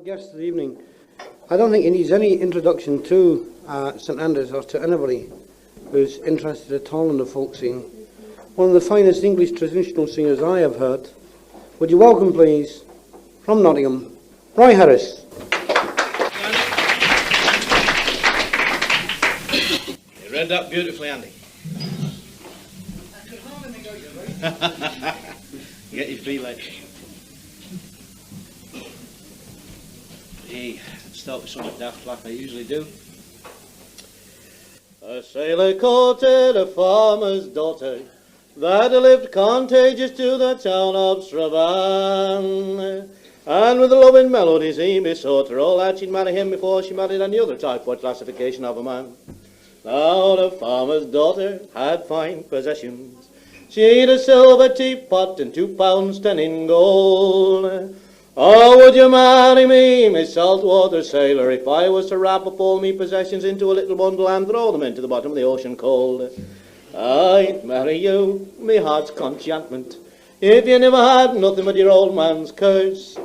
guest of the evening. I don't think he needs any introduction to St Andrews or to anybody who's interested at all in the folk scene. One of the finest English traditional singers I have heard. Would you welcome, please, from Nottingham, Roy Harris. You read that beautifully, Andy. I could hardly make out your right. Get your free legs. Hey, start with something daft like I usually do. A sailor courted a farmer's daughter that lived contagious to the town of Strabane. And with loving melodies he besought her, all that she'd marry him before she married any other type or classification of a man. Now the farmer's daughter had fine possessions. She'd a silver teapot and 2 pounds 10 in gold. Oh, would you marry me, Miss Saltwater Sailor, if I was to wrap up all me possessions into a little bundle and throw them into the bottom of the ocean cold? I'd marry you, me heart's conchantment, if you never had nothing but your old man's curse.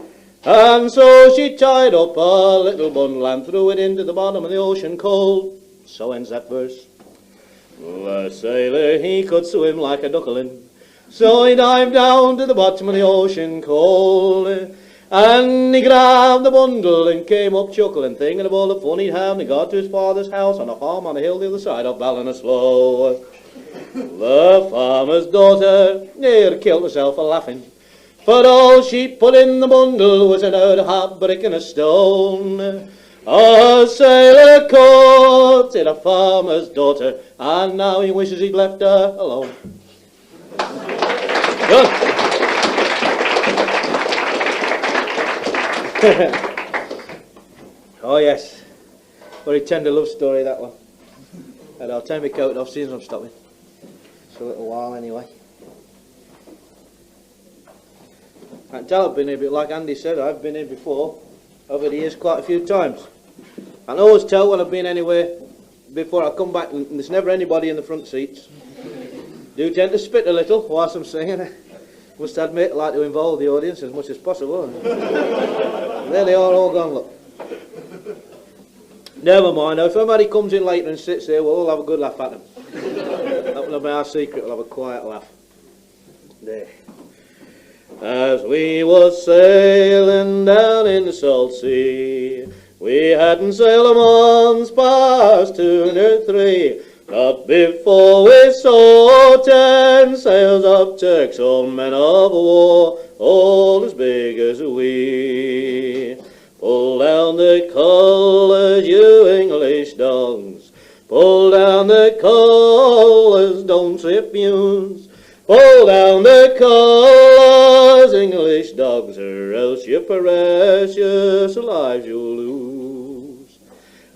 And so she tied up a little bundle and threw it into the bottom of the ocean cold. So ends that verse. The sailor, he could swim like a duckling, so he dived down to the bottom of the ocean cold. And he grabbed the bundle and came up chuckling, thinking of all the fun he'd have, and he got to his father's house on a farm on a hill the other side of Ballinasloe. The farmer's daughter near killed herself a-laughing, for all she put in the bundle was an old hot brick and a stone. A sailor courted a farmer's daughter, and now he wishes he'd left her alone. Good. Oh yes, very tender love story that one. And I'll take my coat off, since I'm stopping. For a little while anyway. I can tell I've been here, but like Andy said, I've been here before, over the years quite a few times. I can always tell when I've been anywhere before I come back, and there's never anybody in the front seats. Do tend to spit a little whilst I'm singing. Must admit, I like to involve the audience as much as possible. There they are, all gone, look. Never mind, if somebody comes in later and sits there, we'll all have a good laugh at them. That will be our secret, we'll have a quiet laugh. There. As we was sailing down in the salt sea, we hadn't sailed a month past 2 or 3. Not before we saw 10 sails of Turks, all men of war, all as big as we. Pull down the colours, you English dogs, pull down the colours, don't refuse. Pull down the colours, English dogs, or else your precious lives you'll lose.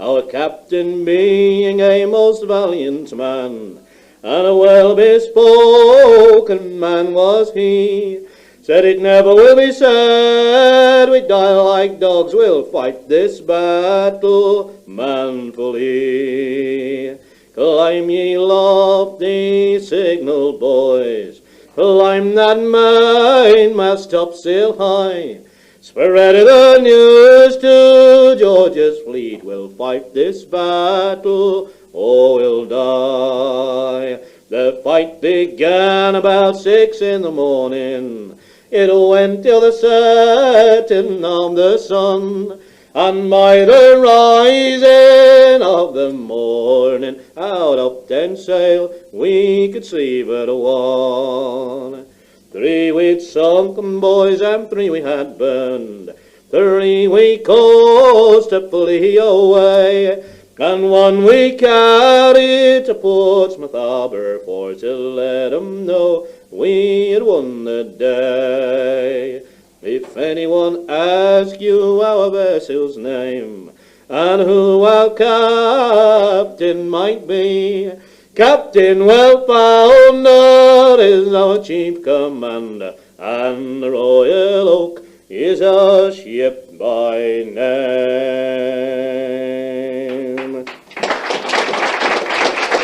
Our captain being a most valiant man, and a well-bespoken man was he, said it never will be said, we die like dogs, we'll fight this battle manfully. Climb ye lofty signal boys, climb that mainmast topsail high, spread the news to George's fleet, we'll fight this battle or we'll die. The fight began about 6 in the morning, it went till the setting of the sun, and by the rising of the morning, out of 10 sail we could see but one. 3 we'd sunken, boys, and 3 we had burned, 3 we caused to flee away, and 1 we carried to Portsmouth Harbour for to let 'em know we had won the day. If anyone asks you our vessel's name, and who our captain might be, Captain Well-Founder is our chief commander, and the Royal Oak is our ship by name.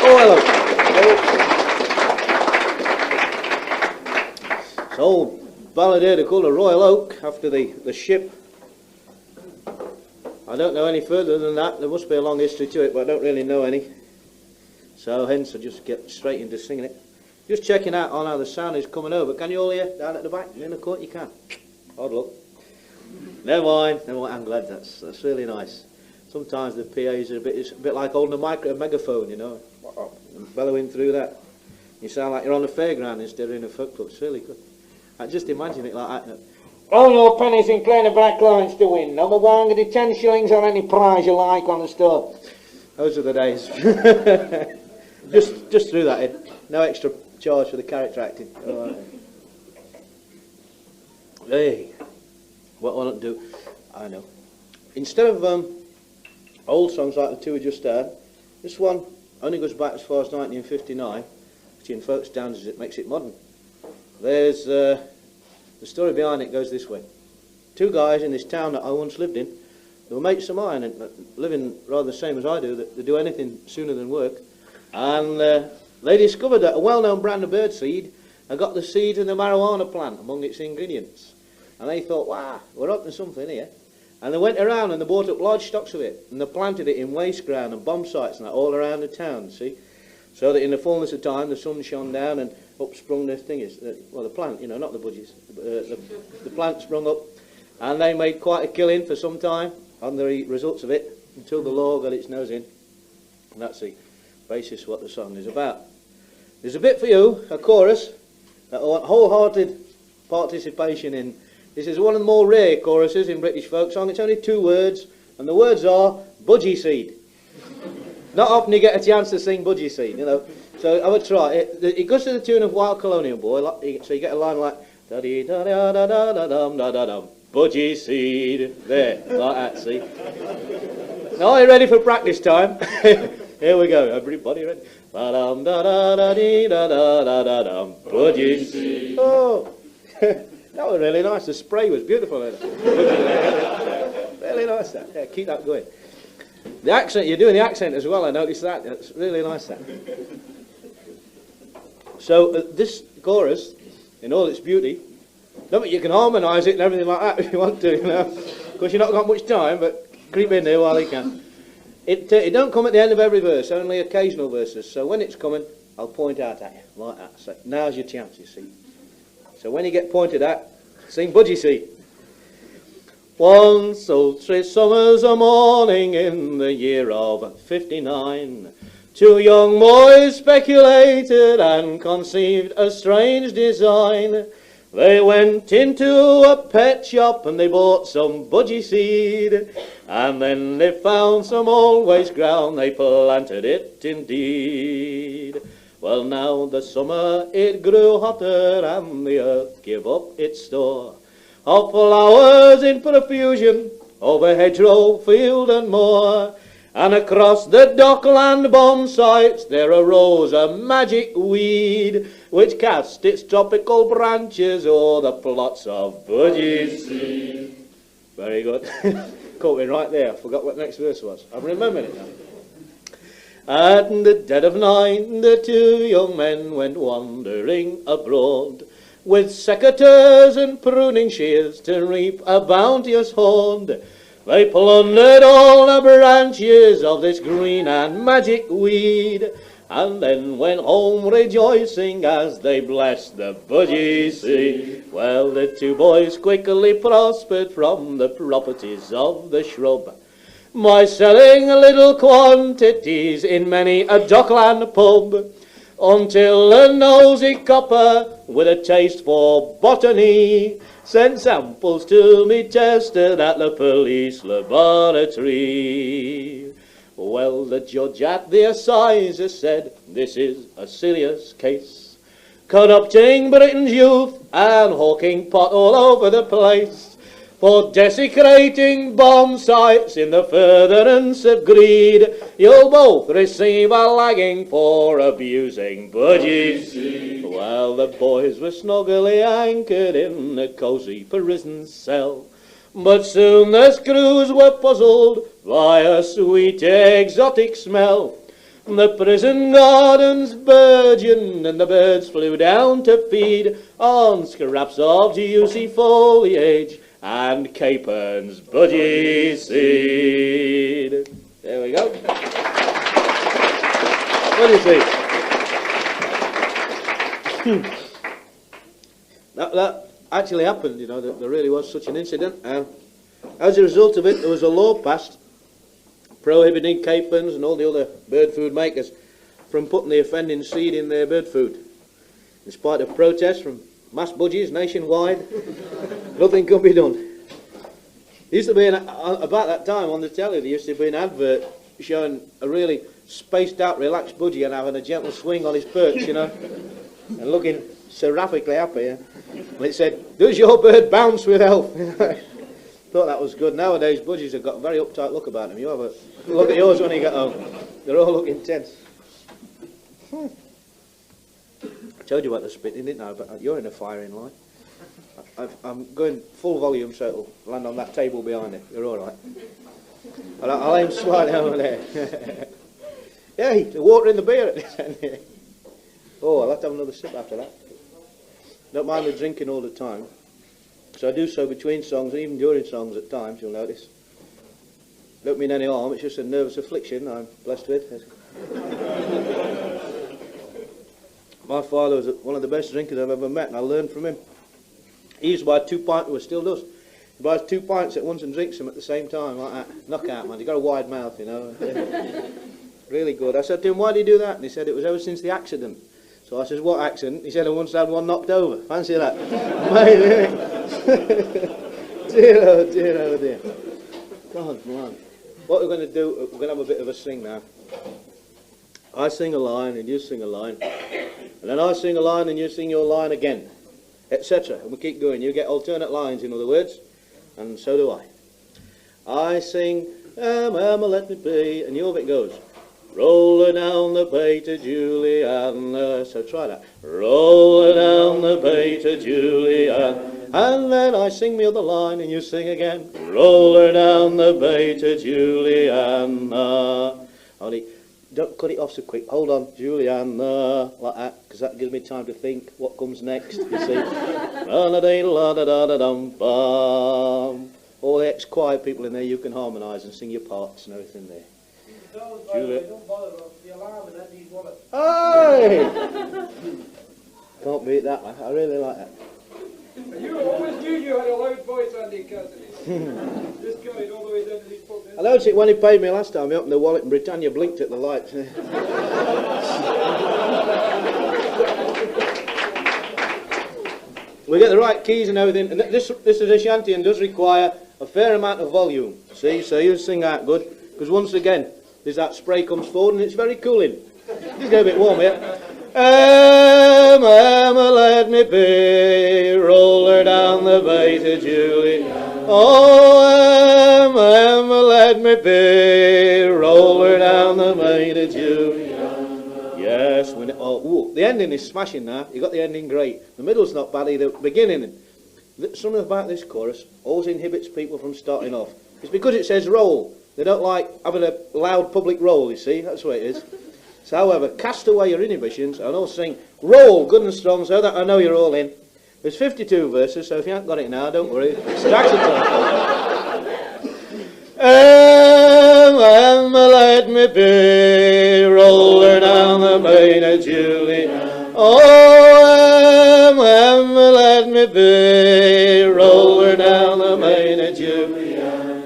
Oh, hello. So, ballad here to call the Royal Oak after the ship I don't know any further than that. There must be a long history to it, but I don't really know any. So hence I just get straight into singing it. Just checking out on how the sound is coming over. Can you all hear down at the back in the court? You can. Odd luck. Never mind. I'm glad. That's really nice. Sometimes the PAs are it's a bit like holding a megaphone, you know, and bellowing through that. You sound like you're on a fairground instead of in a folk club. It's really good. I just imagine it like that. All your pennies in playing the black lines to win. Number one, get 10 shillings on any prize you like on the store. Those are the days. just through that, Ed. No extra charge for the character acting. All right. Hey, what I want to do, I know. Instead of old songs like the two we just heard, this one only goes back as far as 1959, which in folk standards it makes it modern. There's the story behind it goes this way. Two guys in this town that I once lived in, they were mates of mine and living rather the same as I do, that they do anything sooner than work, and they discovered that a well-known brand of birdseed had got the seeds of the marijuana plant among its ingredients, and they thought, wow, we're up to something here. And they went around and they bought up large stocks of it, and they planted it in waste ground and bomb sites and that all around the town, see? So that in the fullness of time, the sun shone down and up sprung the thingies, well, the plant, you know, not the budgies. The plant sprung up, and they made quite a killing for some time on the results of it, until the law got its nose in. And that's the basis of what the song is about. There's a bit for you, a chorus, that I want wholehearted participation in. This is one of the more rare choruses in British folk song. It's only 2 words, and the words are budgie seed. Not often you get a chance to sing budgie seed, you know. So I would try. It goes to the tune of Wild Colonial Boy, so you get a line like da dee da da da da da dum da da dum. Budgie seed. There, like that, see. Now are you ready for practice time? Here we go, everybody ready? Da dum da da da dee da da da da dum. Budgie seed. Oh. That was really nice. The spray was beautiful. Really nice, that. Yeah, keep that going. The accent, you're doing the accent as well, I noticed that. It's really nice, that. So, this chorus, in all its beauty, no, but you can harmonise it and everything like that if you want to, you know. Of course, you've not got much time, but creep in there while you can. It don't come at the end of every verse, only occasional verses. So when it's coming, I'll point out at you, like that. So now's your chance, you see. So when you get pointed at, sing budgie seed. One sultry summer's a morning in the year of 59, 2 young boys speculated and conceived a strange design. They went into a pet shop and they bought some budgie seed, and then they found some old waste ground, they planted it indeed. Well, now the summer it grew hotter and the earth gave up its store of flowers in profusion over hedgerow, field and moor, and across the dockland bomb sites there arose a magic weed which cast its tropical branches o'er the plots of budgie seed. Very good. Caught me right there. I forgot what the next verse was. I'm remembering it now. At the dead of night the 2 young men went wandering abroad, with secateurs and pruning shears to reap a bounteous hoard. They plundered all the branches of this green and magic weed, and then went home rejoicing as they blessed the budgie seed. Well, the 2 boys quickly prospered from the properties of the shrub, by selling little quantities in many a dockland pub, until a nosy copper with a taste for botany sent samples to be tested at the police laboratory. Well, the judge at the assizes said, this is a serious case, corrupting Britain's youth and hawking pot all over the place, for desecrating bomb sites in the furtherance of greed. You'll both receive a lagging for abusing budgie seed. Well, the boys were snugly anchored in a cosy prison cell, but soon the screws were puzzled by a sweet exotic smell. The prison gardens burgeoned and the birds flew down to feed on scraps of juicy foliage and capons budgie seed. There we go. What do you think? That actually happened, you know, there really was such an incident. As a result of it, there was a law passed prohibiting capons and all the other bird food makers from putting the offending seed in their bird food. In spite of protests from mass budgies nationwide, nothing could be done. There used to be, about that time on the telly, there used to be an advert showing a really spaced out, relaxed budgie and having a gentle swing on his perch, you know, and looking seraphically happy. Yeah? And it said, "Does your bird bounce with health?" Thought that was good. Nowadays, budgies have got a very uptight look about them. You have a look at yours when you get home. They're all looking tense. I told you about the spitting, didn't I? But you're in a firing line. I'm going full volume so it'll land on that table behind it. You're all right. I'll aim slightly over there. Hey, the water in the beer at this end here. Oh, I'll have to have another sip after that. Don't mind me drinking all the time. So I do so between songs and even during songs at times, you'll notice. Don't mean any harm, it's just a nervous affliction I'm blessed with. My father was one of the best drinkers I've ever met, and I learned from him. He used to buy 2 pints, well, still does. He buys 2 pints at once and drinks them at the same time, like that. Knockout, man. He's got a wide mouth, you know. Really good. I said to him, "Why do you do that?" And he said, "It was ever since the accident." So I said, "What accident?" He said, "I once had one knocked over." Fancy that. Dear, oh dear, oh dear. God, man. What we're going to do, we're going to have a bit of a sing now. I sing a line and you sing a line. And then I sing a line and you sing your line again, etc. And we keep going. You get alternate lines, in other words. And so do I. I sing, Emma, let me be. And your bit goes, "Rolling down the bay to Juliana." So try that. "Rolling down the bay to Juliana." And then I sing the other line and you sing again. "Rolling down the bay to Juliana." Only don't cut it off so quick. Hold on, Juliana, like that, because that gives me time to think what comes next, you see. All the ex-choir people in there, you can harmonise and sing your parts and everything there. Don't bother with the alarm and that needs wallet. Hey! Can't beat that, man. I really like that. You always knew you had a loud voice, Andy Carthy. Just carried all the way down to these pubs. I noticed it when he paid me last time. He opened the wallet and Britannia blinked at the lights. We get the right keys and everything. And this is a shanty and does require a fair amount of volume. See, so you sing out good. Because once again, there's that spray comes forward and it's very cooling. Just get a bit warm here. Emma, let me be, roll her down the bay to Julie. Oh, Emma, let me be, roll her down the bay to Julie. Yes, the ending is smashing now. You got the ending great. The middle's not bad either. Beginning, something about this chorus always inhibits people from starting off. It's because it says roll. They don't like having a loud public roll, you see. That's the way it is. So, however, cast away your inhibitions and all sing roll good and strong so that I know you're all in. There's 52 verses, so if you haven't got it now, don't worry. Stacks of time. Emma, let me be, roll her down the bay to Julie. Oh, Emma, let me be, roll her down the bay to Julie.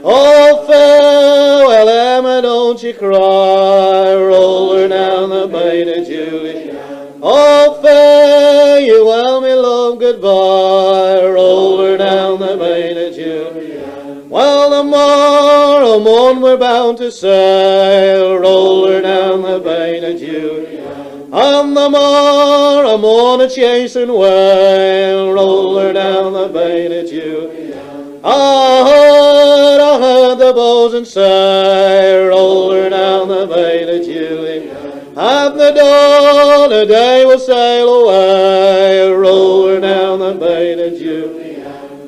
Oh, farewell, Emma, don't you cry, roll her down the bay to Julie. Oh, fare you well, me love, goodbye, roll her down the bay to Julie. Well, the morrow morn we're bound to sail, roll her down the bay to Julie. On the morrow morn a chasing whale, roll her down the bay to Julie. I heard the bosun say, roll her down the bay to Julie. At the dawn of day we'll sail away, roll her down the bay to Julie.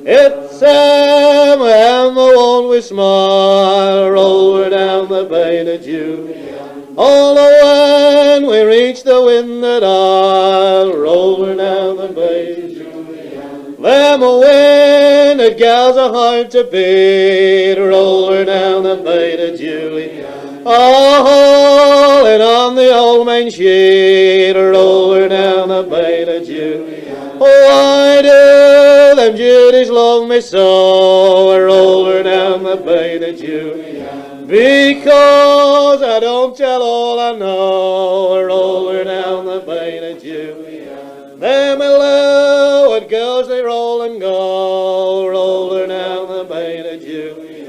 It's Emma, won't we smile, roll her down the bay to Julie. All when we reach the winded isle, roll her down the bay to Julie. Them wind the gals are hard to beat. Roll her down the bay to Julie. Oh, and on the old main sheet. Roll her down the bay to Julie. Why do them Judies love me so? Roll her down the bay to Julie. Because I don't tell all I know. Roll her down the bay to Julie. Them loud girls, they roll and go. Roll her down the bay to Julie.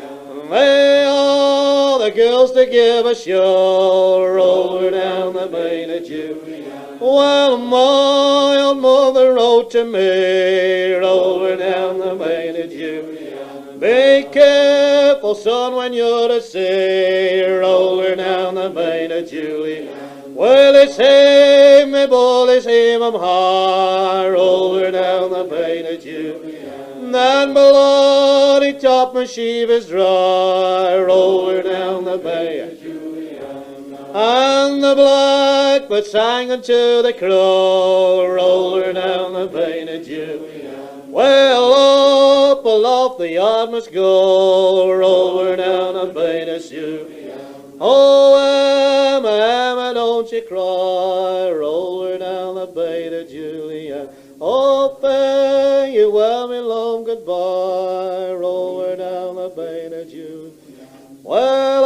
They are the girls to give a show. Roll her down the bay to Julie. Well, my old mother wrote to me. Roll her down the bay to Julie. Be careful, son, when you're at sea. Roll her down the bay to Julie. Well, it's him, me bull, it's him, I'm high. Roll her down the bay to Julie. That bloody top my sheave is dry. Roll her down the bay to Julie. And the blackbird sang unto the crow. Roll her down the bay to Julie. Well, up aloft the yard must go. Roll her down the bay to Julie. Oh, Emma, don't you cry. Roll her down the bay to Julia. Oh, fare you well, me love, goodbye. Roll her down the bay to Julia. Well,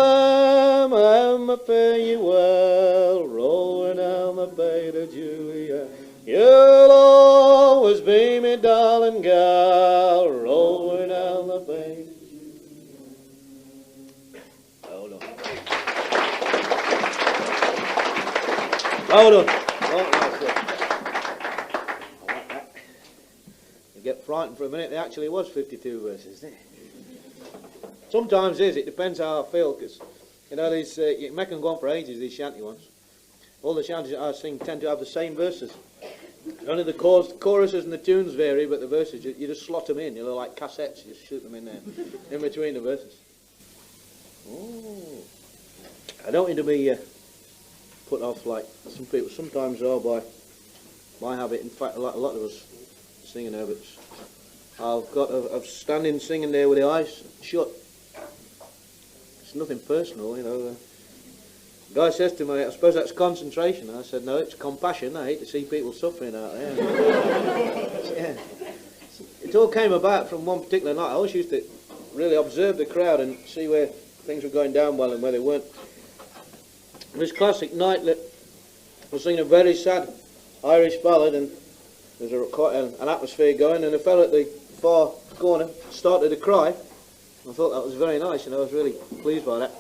Emma, fare you well. Roll her down the bay to Julia. You'll always be me darling gal. Roll her down the bay. Hold on. Hold on. You get frightened for a minute. There actually was 52 verses there. Sometimes it depends how I feel, because you know these you can make them go on for ages, these shanty ones. All the shanties I sing tend to have the same verses. Only the choruses and the tunes vary, but the verses you just slot them in, you know, like cassettes. You just shoot them in there, in between the verses. Oh, I don't need to be put off like some people sometimes are by my habit. In fact, a lot of us singing habits. I've got of standing singing there with the eyes shut. It's nothing personal, you know. The guy says to me, I suppose that's concentration. I said, no, it's compassion. I hate to see people suffering out there. Yeah. It all came about from one particular night. I always used to really observe the crowd and see where things were going down well and where they weren't. This classic night that I was singing a very sad Irish ballad, and there was quite an atmosphere going, and a fellow at the far corner started to cry. I thought that was very nice, and I was really pleased by that.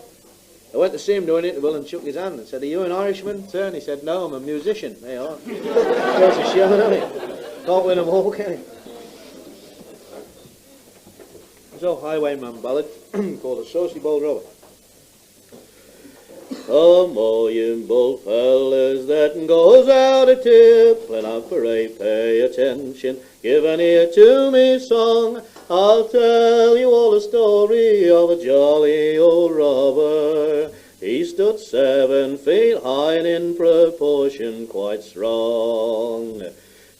I went to see him during an interval and shook his hand and said, are you an Irishman, sir? And he said, no, I'm a musician. There you are. Goes to show, doesn't it? Can't win them all, can he? There's a highwayman ballad called A Saucy Bold Robber. Come all you bold fellas that goes out a tippling out parade, pay attention, give an ear to me song. I'll tell you all the story of a jolly old robber. He stood 7 feet high and in proportion quite strong.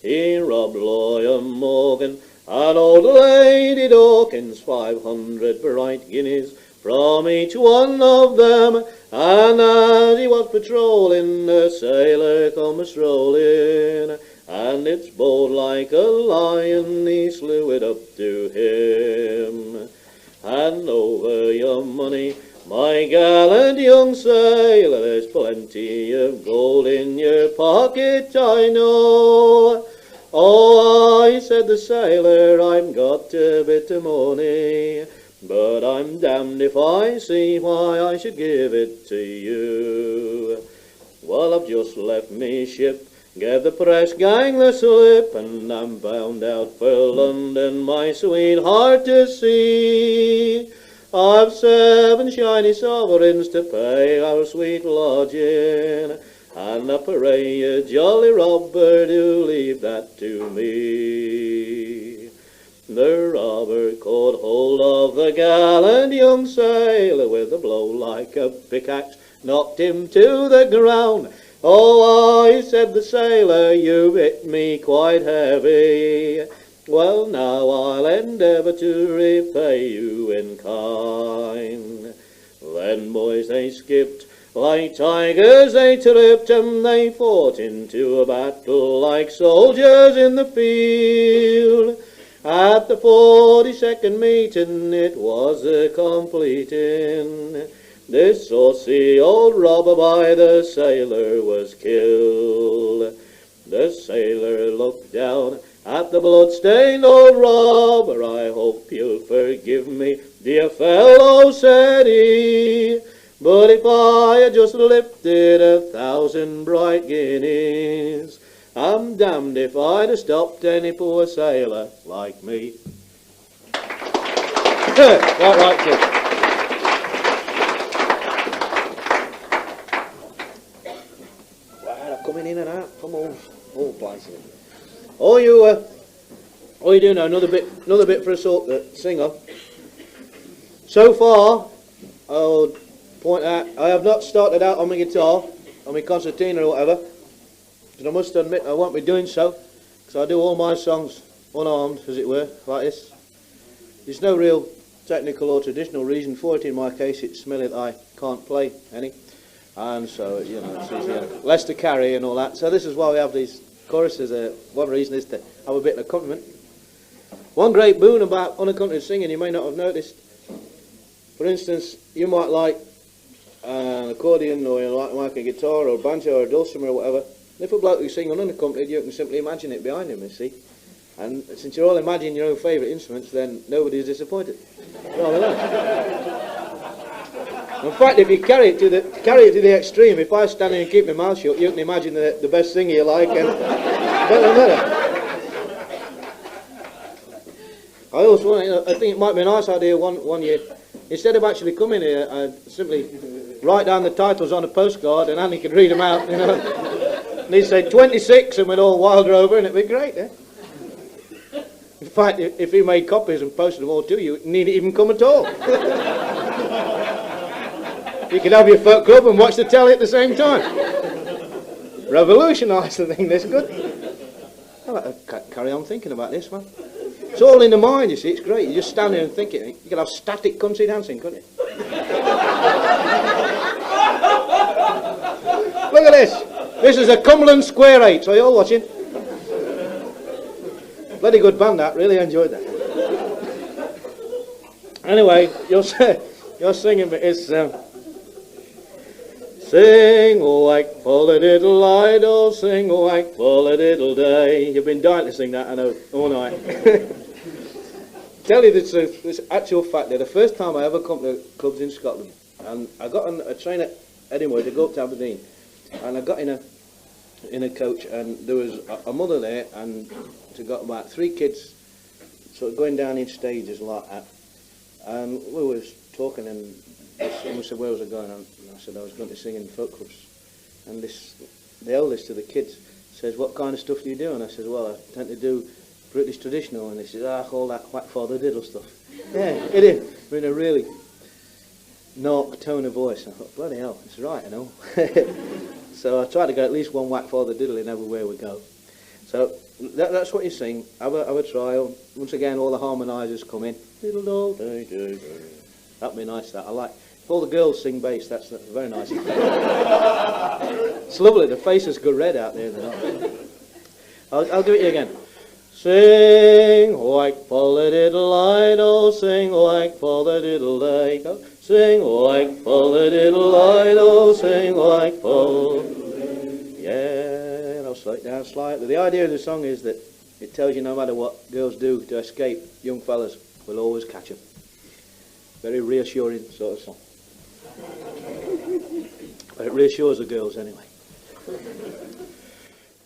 He robbed Lawyer Morgan and old Lady Dawkins, 500 bright guineas from each one of them. And as he was patrolling, a sailor come a-strolling, and it's bold like a lion, he slew it up to him. Hand over your money, my gallant young sailor, there's plenty of gold in your pocket, I know. Oh, I said the sailor, I've got a bit of money, but I'm damned if I see why I should give it to you. Well, I've just left me ship, gave the press gang the slip, and I'm bound out for London, my sweetheart to see. I've 7 shiny sovereigns to pay our sweet lodging, and I pray you, jolly robber, do leave that to me. The robber caught hold of the gallant young sailor, with a blow like a pickaxe knocked him to the ground. Oh, I said the sailor, you've hit me quite heavy, Well, now I'll endeavour to repay you in kind. Then, boys, they skipped like tigers, they tripped, and they fought into a battle like soldiers in the field. At the 42nd meeting it was a completing. This saucy old robber by the sailor was killed. The sailor looked down at the blood-stained old robber. I hope you'll forgive me, dear fellow, said he, but if I had just lifted 1,000 bright guineas, I'm damned if I'd have stopped any poor sailor like me. Right, kid. Wow, coming in and out from all places. Oh, you do know another bit for a singer. So far, I'll point out I have not started out on my guitar, on my concertina or whatever. And I must admit I won't be doing so, because I do all my songs unarmed, as it were, like this. There's no real technical or traditional reason for it. In my case, it's merely that I can't play any, and so, you know, it's easier, less to carry and all that. So this is why we have these choruses. One reason is to have a bit of accompaniment. One great boon about unaccompanied singing you may not have noticed. For instance, you might like an accordion, or you like a guitar or a banjo or a dulcimer or whatever. If a bloke who's singing unaccompanied, you can simply imagine it behind him, you see. And since you're all imagining your own favourite instruments, then nobody's disappointed. Rather nice. In fact, if you carry it to the extreme, if I stand here and keep my mouth shut, you can imagine the best singer you like, and better. I think it might be a nice idea one year, instead of actually coming here, I'd simply write down the titles on a postcard and Annie could read them out, you know. And he'd say 26 and we'd all wilder over, and it'd be great, eh? In fact, if he made copies and posted them all to you, you needn't even come at all. You could have your folk club and watch the telly at the same time. Revolutionised the thing, this good. I like to carry on thinking about this, man. It's all in the mind, you see, it's great. You just stand there and think it. You could have static country dancing, couldn't you? Look at this. This is a Cumberland Square 8, so you're all watching. Bloody good band, that. Really enjoyed that. Anyway, your singing bit is... Sing, wakeful a diddle light, oh, sing, wakeful a diddle day. You've been dying to sing that, I know, all night. Tell you the truth, this actual fact that the first time I ever come to clubs in Scotland, and I got on a train at Edinburgh to go up to Aberdeen, and I got in a coach, and there was a mother there, and she got about 3 kids, sort of going down in stages like that, and we was talking, and someone said, where was I going? And I said, I was going to sing in folk clubs. And the eldest of the kids says, what kind of stuff do you do? And I said, well, I tend to do British traditional. And he says, all that whack father diddle stuff. Yeah, it is. In a really knock tone of voice. I thought, bloody hell, it's right, I know. So I try to get at least one whack father diddle in everywhere we go. So that's what you sing. Have a trial. Once again, all the harmonisers come in. Diddle do, do, do, do. That'd be nice, that. I like. If all the girls sing bass, that's very nice. It's lovely. The faces go red out there. I'll do it again. Sing, wakeful a diddle light, oh, sing, wakeful a diddle day. Go. Sing, wakeful a diddle light, oh, sing, wakeful. Yeah, I'll slow it down slightly. The idea of the song is that it tells you no matter what girls do to escape, young fellas will always catch them. Very reassuring sort of song. But it reassures the girls anyway.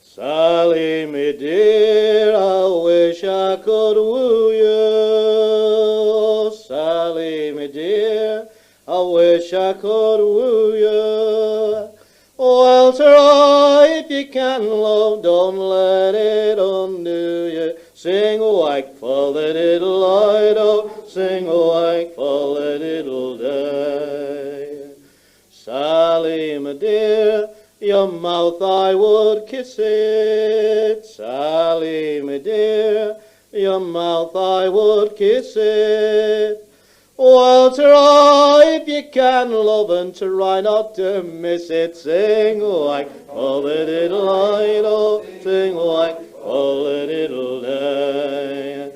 Sally, me dear, I wish I could woo you. Sally, me dear, I wish I could woo you. Well, try if you can, love, don't let it undo you. Sing wakeful a diddle light, oh, sing wakeful a diddle day. Sally, my dear, your mouth I would kiss it. Sally, my dear, your mouth I would kiss it. Well, try if you can, love, and try not to miss it. Sing like all the little light, oh, sing like all the little day.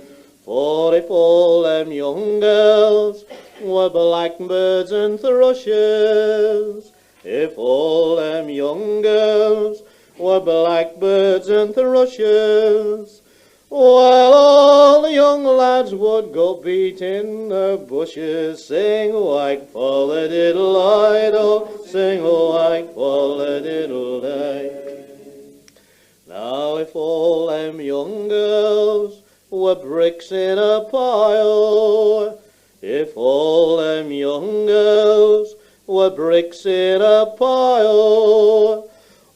For if all them young girls were blackbirds and thrushes, if all them young girls were blackbirds and thrushes, well, all the young lads would go beat in the bushes. Sing like fall a diddle light, oh, sing like fall a diddle day. Now if all them young girls were bricks in a pile, if all them young girls were bricks in a pile,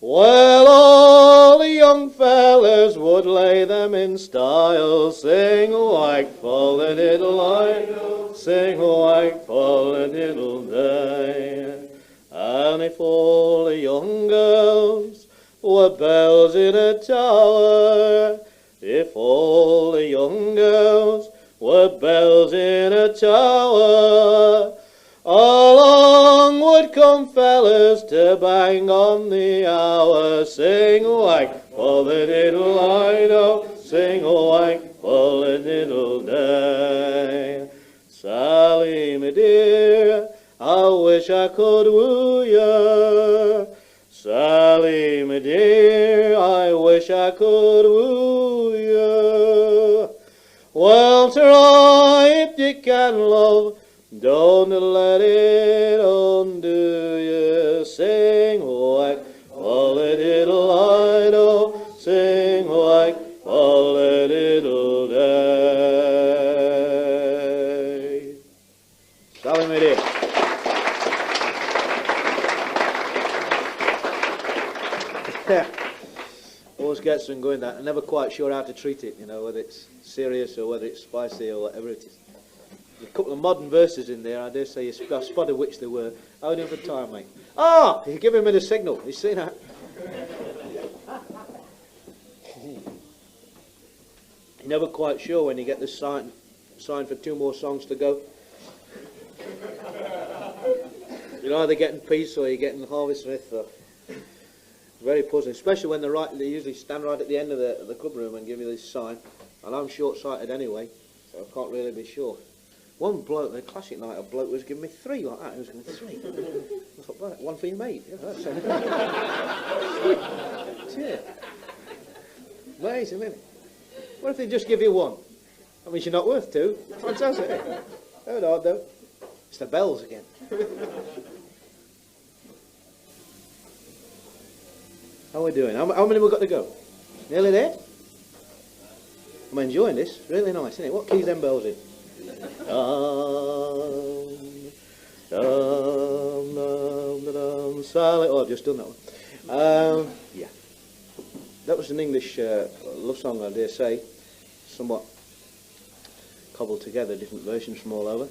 well, all the young fellas would lay them in style. Sing like fall a diddle light, sing like fall a diddle day. And if all the young girls were bells in a tower, if all the young girls were bells in a tower, along would come fellas to bang on the hour. Sing like fall a diddle light, oh, sing like fall a diddle day. Sally, me dear, I wish I could woo ya. Sally, me dear, I wish I could woo ya. Well, try if you can, love, don't let it undo you. Sing like fall a diddle light, oh, sing like fall a diddle day. Sally, my dear. Always gets them going that. I'm never quite sure how to treat it, you know, whether it's serious or whether it's spicy or whatever it is. A couple of modern verses in there, I dare say you spotted which they were. How are you doing for time, mate? Ah! You're giving me the signal. You see that? You're never quite sure when you get the sign for 2 more songs to go. You're either getting peace or you're getting Harvey Smith. Very puzzling, especially when they usually stand right at the end of the club room and give you this sign. And I'm short-sighted anyway, so I can't really be sure. One bloke, the classic night, a bloke was giving me 3 like that. He was giving me 3. I thought, right, one for your mate. Yeah, that's yeah. Amazing, isn't it? What if they just give you 1? That means you're not worth 2. Fantastic. How hard though. It's the bells again. How are we doing? How many have we got to go? Nearly there? I'm enjoying this. Really nice, isn't it? What key's them bells in? Silent. Oh, I've just done that one. Yeah. That was an English love song, I dare say. Somewhat cobbled together, different versions from all over.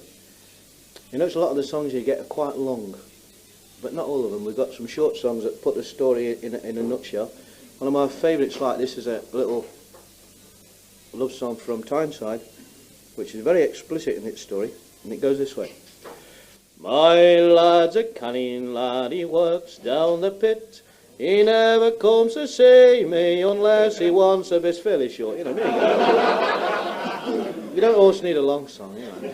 You notice a lot of the songs you get are quite long, but not all of them. We've got some short songs that put the story in a nutshell. One of my favourites like this is a little love song from Tyneside, which is very explicit in its story, and it goes this way. My lad's a cunning lad, he works down the pit. He never comes to see me unless he wants a bit fairly short. You know, you don't always need a long song, you know.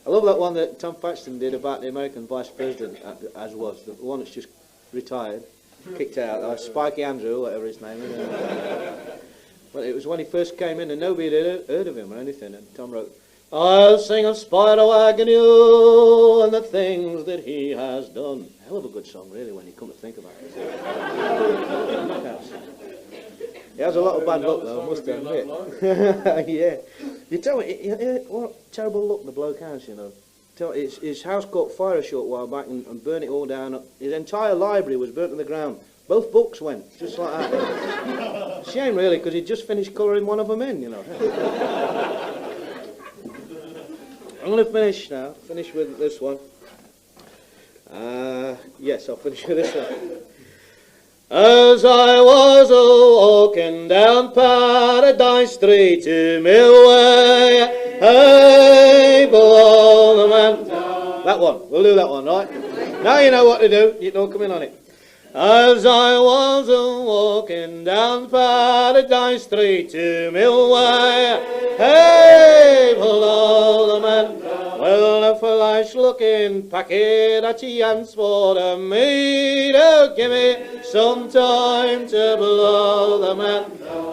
I love that one that Tom Paxton did about the American Vice President, as was, the one that's just retired, kicked out, Spiky Andrew, whatever his name is. Well, it was when he first came in and nobody had heard of him or anything, and Tom wrote, I'll sing of Spider Wagonoo and the things that he has done. Hell of a good song, really, when you come to think about it. He has a lot of bad luck, though, I must admit. Yeah. You tell me, what terrible luck the bloke has, you know. His house caught fire a short while back and burned it all down. His entire library was burnt to the ground. Both books went, just like that. Shame, really, because he'd just finished colouring one of them in, you know. I'm going to finish now. Finish with this one. Yes, I'll finish with this one. As I was walking down Paradise Street to Millway, hey, below the man. That one, we'll do that one, right? Now you know what to do, you don't come in on it. As I was walking down Paradise Street to Millway, hey, below the man. Well, a flash-looking packet at the hands for me to give me some time to blow the man.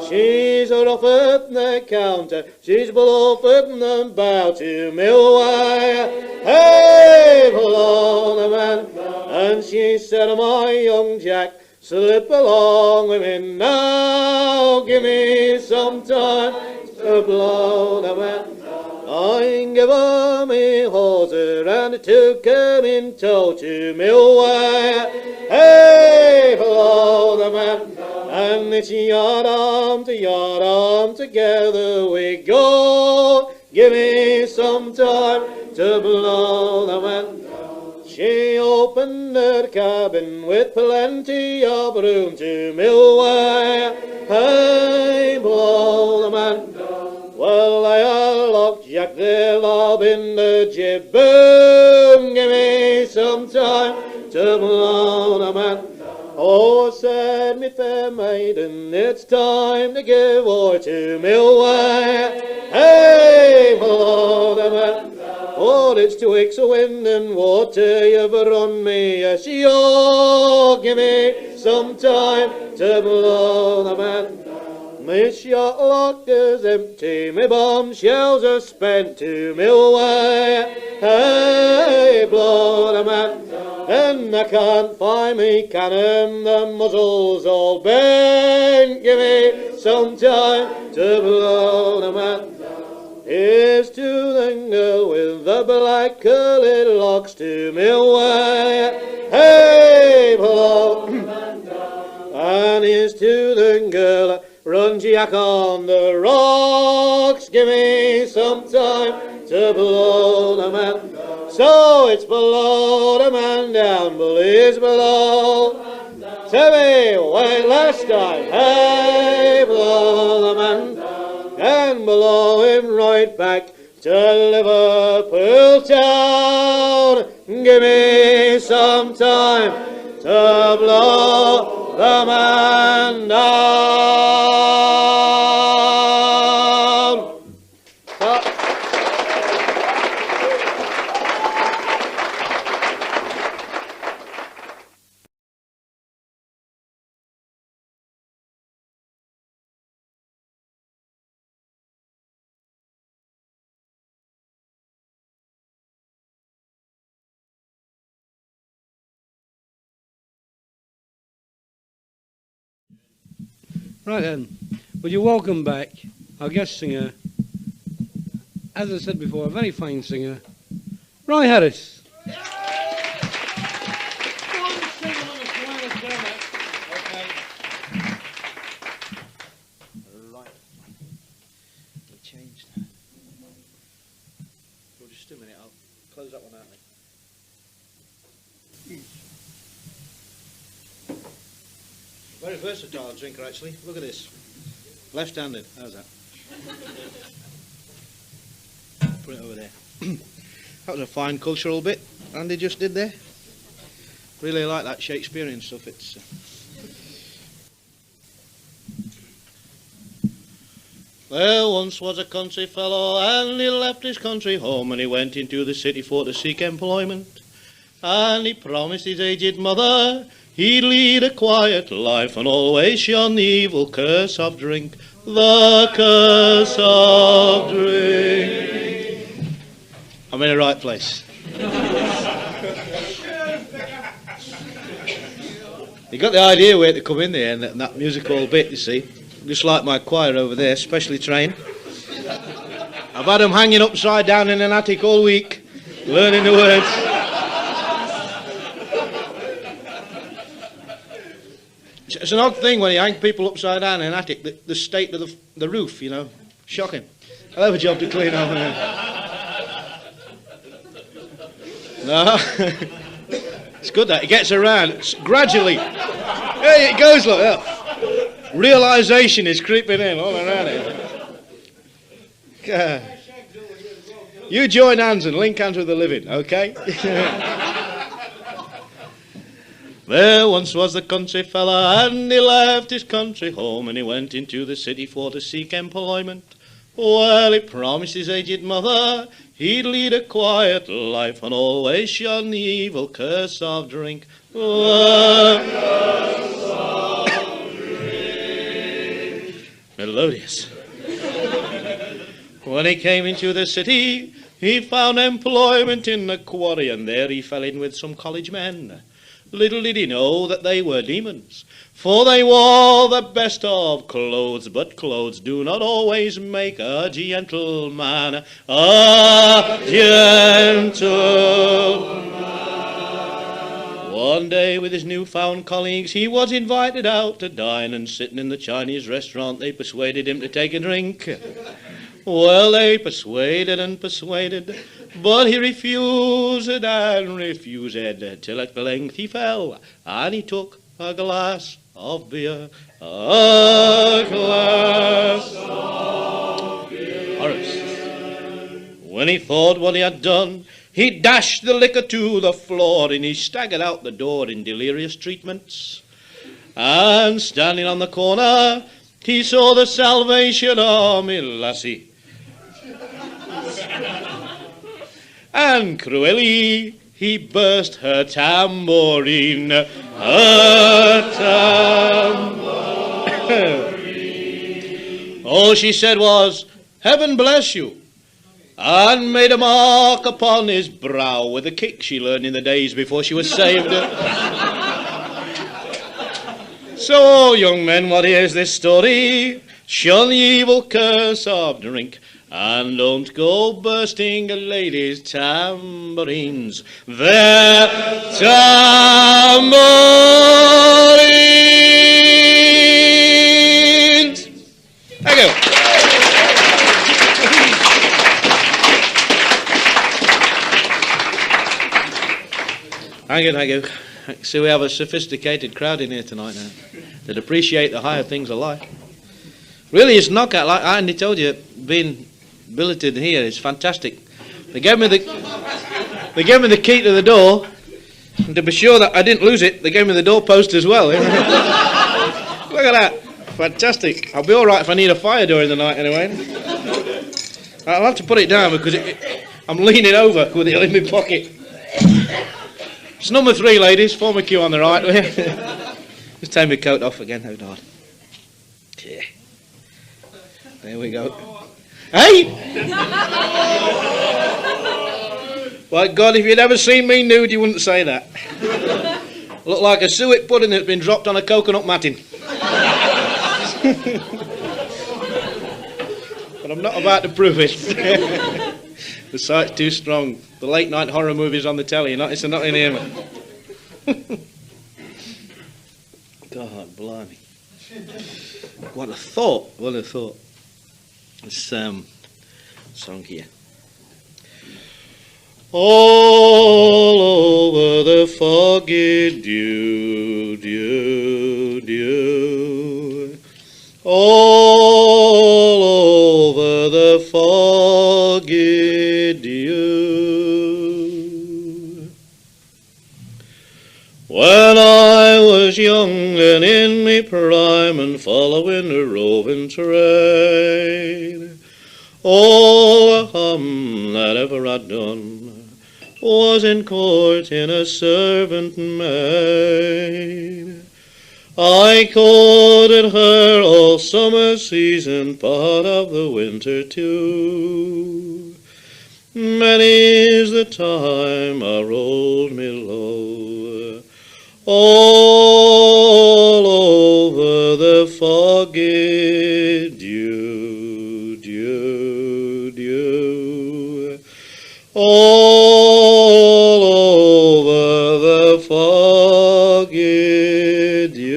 She's rough at the counter, she's bluff at the bow to Millway, hey, below the man. And she said, my young Jack, slip along with me now, give me some time to blow the man. I gave her me hawser and took him in tow to Millway, hey, below the man. And it's yard arm together we go, give me some time to blow the man. She opened her cabin with plenty of room to Millway, hey, blow the man. Well, I locked Jack there, lob in the jib boom, give me some time to blow the man. Oh, said me fair maiden, it's time to give o'er to Millway, hey, blow the man. For it's 'twixt wind and water you've run me ashore, give me some time to blow the man. My shot lock is empty, my bombshells are spent to Millway, hey, blow the man. And I can't find me cannon, the muzzle's all bent, give me some time to blow the man. Here's to the girl with the black curly locks to Millway, hey, blow. And here's to the girl, run Jack on the rocks, give me some time to blow the man. So it's below the man, down believes below. Tell me wait last time, hey, blow the man. And blow him right back to Liverpool town. Give me some time to blow the man down. Right then, would you welcome back our guest singer, as I said before, a very fine singer, Roy Harris. Just a minute, I'll close that one out. Very versatile drinker, actually. Look at this. Left-handed. How's that? Put it over there. That was a fine cultural bit Andy just did there. Really like that Shakespearean stuff. It's There once was a country fellow, and he left his country home, and he went into the city for to seek employment. And he promised his aged mother he'd lead a quiet life and always shun the evil curse of drink, the curse of drink. I'm in the right place. You got the idea where to come in there and that musical bit, you see. Just like my choir over there, specially trained. I've had them hanging upside down in an attic all week, learning the words. It's an odd thing when you hang people upside down in an attic, the state of the roof, you know. Shocking. I'll have a job to clean over there. No. It's good that it gets around. It's gradually. Hey, it goes like that. Realisation is creeping in all around it. God. You join hands and link hands with the living, okay? There once was a country fella, and he left his country home, and he went into the city for to seek employment. Well, he promised his aged mother he'd lead a quiet life and always shun the evil curse of drink. Melodious. When he came into the city, he found employment in the quarry, and there he fell in with some college men. Little did he know that they were demons, for they wore the best of clothes, but clothes do not always make a gentleman a gentleman. One day with his newfound colleagues he was invited out to dine, and sitting in the Chinese restaurant they persuaded him to take a drink. Well, they persuaded and persuaded, but he refused and refused, till at length he fell, and he took a glass of beer, a glass of beer. Horace. When he thought what he had done, he dashed the liquor to the floor, and he staggered out the door in delirious treatments. And standing on the corner, he saw the Salvation Army lassie. And cruelly he burst her tambourine, her tambourine. All she said was, "Heaven bless you," and made a mark upon his brow with a kick she learned in the days before she was saved. So, young men, what hears this story? Shun the evil curse of drink, and don't go bursting a lady's tambourines. Their tambourines. Thank you. Thank you, thank you. See, we have a sophisticated crowd in here tonight now that appreciate the higher things of life. Really, it's knockout. Like I only told you, being billeted here is fantastic. They gave me the key to the door, and to be sure that I didn't lose it, they gave me the doorpost as well. Look at that, fantastic. I'll be all right if I need a fire during the night anyway. I'll have to put it down because I'm leaning over with it in my pocket. It's number 3, ladies. Form a queue on the right. Just take my coat off again. Hold on. Yeah. There we go. Hey! By God, if you'd ever seen me nude, you wouldn't say that. Look like a suet pudding that's been dropped on a coconut matting. But I'm not about to prove it. The sight's too strong. The late night horror movies on the telly, it's not in here, man. God, blimey. What a thought, what a thought. This song here. All over the foggy dew, dew, dew. All over the foggy dew. When I was young and in me prime and following the roving trade, all the hum that ever I'd done was in courting a servant maid. I courted her all summer season, part of the winter too. Many's the time I rolled me low, all over the foggy dew, dew, dew. All over the foggy dew.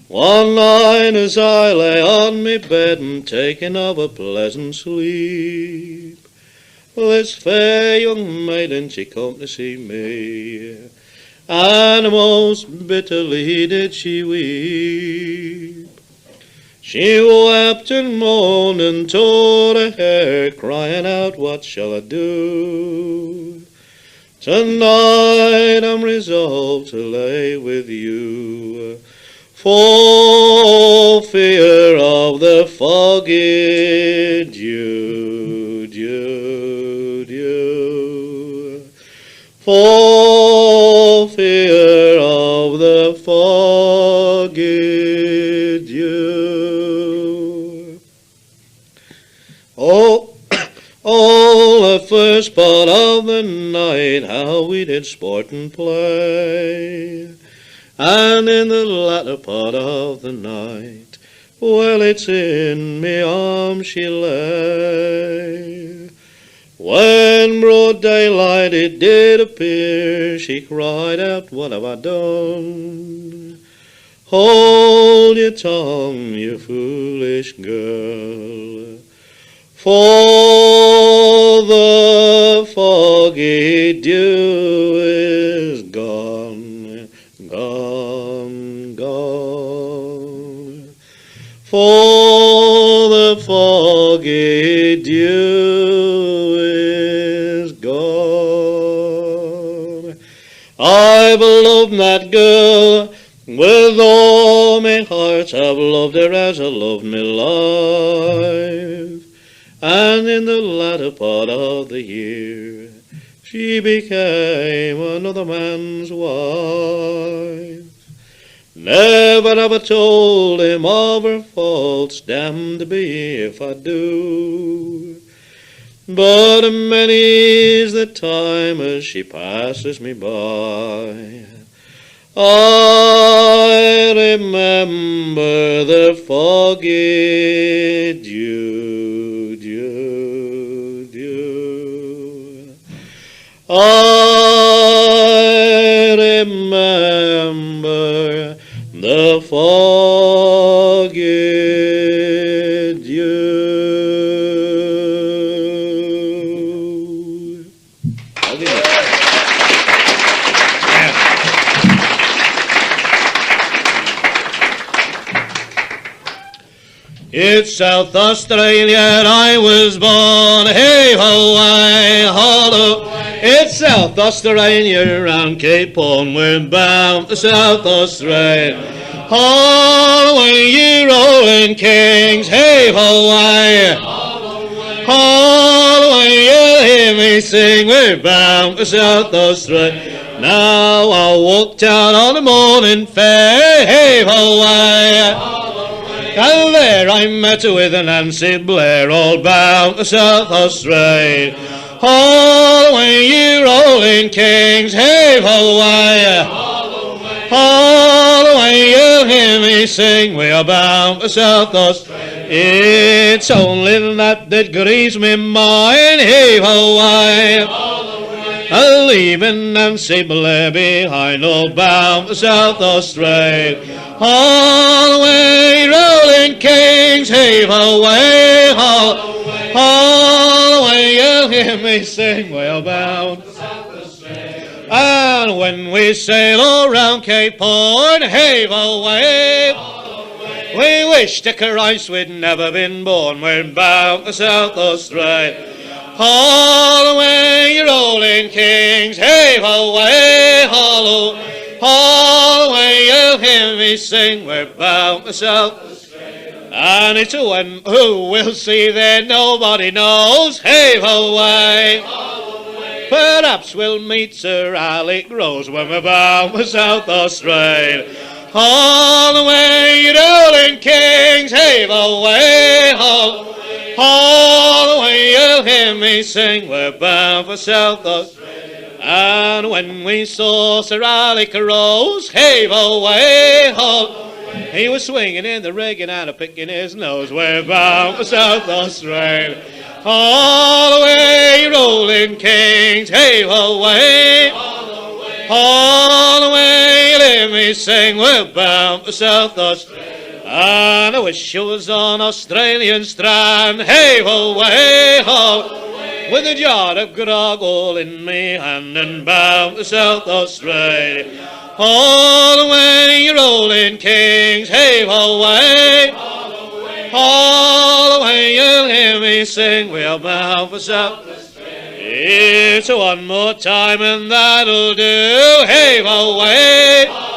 One night as I lay on me bed and taking of a pleasant sleep, this fair young maiden, she come to see me, and most bitterly did she weep. She wept and moaned and tore her hair, crying out, what shall I do? Tonight I'm resolved to lay with you, for fear of the foggy dew, dew, dew. For fear of the foggy dew. Oh, the first part of the night, how we did sport and play. And in the latter part of the night, well, it's in me arms she lay. When broad daylight it did appear, she cried out, what have I done? Hold your tongue, you foolish girl, for the foggy dew is gone, gone, gone. For the foggy dew is gone. I've loved that girl with all my heart. I've loved her as I loved me life. And in the latter part of the year, she became another man's wife. Never have I told him of her faults, damned be if I do. But many's the time as she passes me by, I remember the foggy dew, dew, dew. I remember the foggy dew. It's South Australia I was born, hey ho, I hollow. It's South Australia round Cape Horn, we're bound to South Australia. Holloway, you rolling kings, hey ho, I. Holloway, you hear me sing, we're bound to South Australia. Now I walked out on the morning fair, hey ho, I. And there I met with Nancy Blair, all bound to South Australia. Holloway, you rolling kings, hey ho, why? Holloway, you hear me sing, we are bound to South Australia. It's only that grieves me mind, hey ho, why? Leaving Nancy Blair behind, all bound to South Australia. Holloway, rolling kings, heave away, Holloway, you'll hear me sing, well bound to South Australia. And when we sail all round Cape Horn, heave away, we wish to Christ we'd never been born, we're bound to South Australia. Holloway, rolling kings, heave away, Holloway, you'll hear me sing, we're bound to South Australia. And it's when who will see there nobody knows, heave away. Perhaps we'll meet Sir Alec Rose when we're bound to South Australia. Holloway, rolling kings, heave away, Holloway, you'll hear me sing, we're bound for South Australia. And when we saw Sir Alec Rose, heave away, he was swinging in the rigging and a-picking his nose, we're bound for South Australia. Holloway, rolling kings, heave away, Holloway, you'll hear me sing, we're bound for South Australia. And I wish I was on Australian strand, hey-ho, hey-ho, with a jar of grog all in me hand and bound for South Australia. All the way you rolling kings, hey-ho, hey, all the way you'll hear me sing, we're bound for South Australia. Here's one more time and that'll do, hey-ho, hey,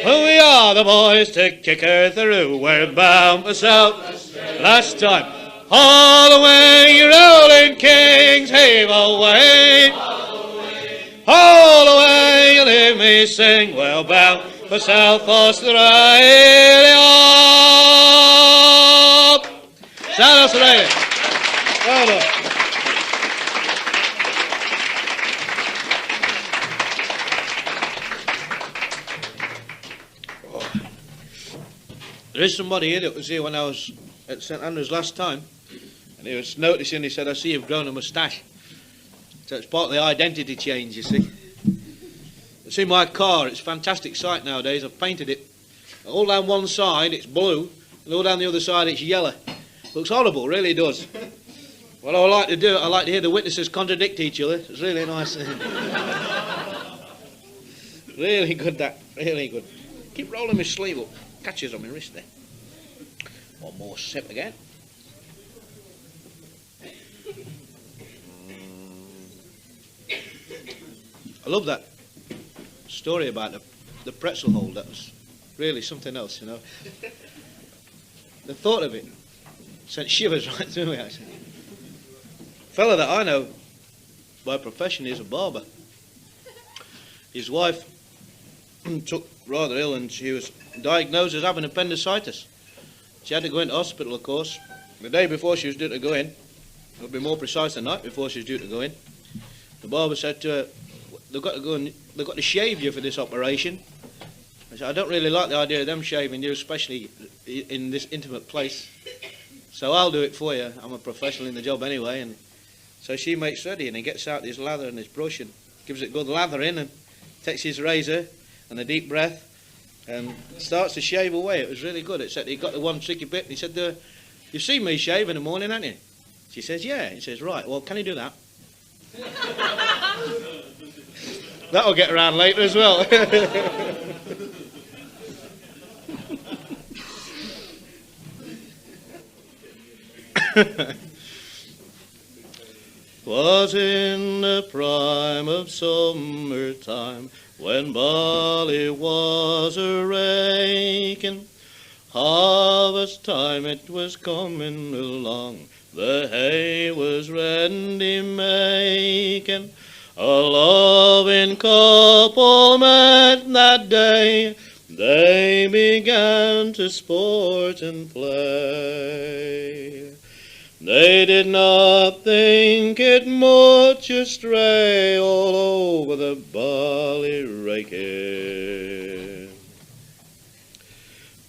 we are the boys to kick her through, we're bound for South Australia. Last time. All the way you rolling kings, hey-ho, hey, all the way you'll hear me sing, well bound for South Australia. South Australia. Well done. There is somebody here that was here when I was at St Andrews last time, and he was noticing, he said, I see you've grown a moustache. So it's part of the identity change, you see. It's in my car, it's a fantastic sight nowadays. I've painted it. All down one side it's blue, and all down the other side it's yellow. Looks horrible, really does. What I like to do, I like to hear the witnesses contradict each other. It's really nice. Really good, that. Really good. Keep rolling my sleeve up. Catches on my wrist there. One more sip again. I love that story about the pretzel hole. That was really something else, you know. The thought of it sent shivers right through me, actually. A fella that I know by profession is a barber. His wife took rather ill and she was diagnosed as having appendicitis. She had to go into hospital, of course. The day before she was due to go in, it would be more precise, the night before she was due to go in, the barber said to her, they've got to shave you for this operation. I said, I don't really like the idea of them shaving you, especially in this intimate place. So I'll do it for you. I'm a professional in the job anyway. And so she makes ready, and he gets out his lather and his brush and gives it a good lather in and takes his razor and a deep breath and starts to shave away. It was really good, except he got the one tricky bit and he said to her, you've seen me shave in the morning, haven't you? She says, yeah. He says, right, well, can you do that? That'll get around later as well. Was in the prime of summertime, when barley was a-raking, harvest time it was coming along, the hay was ready making. A loving couple met that day, they began to sport and play. They did not think it much astray all over the barley raking.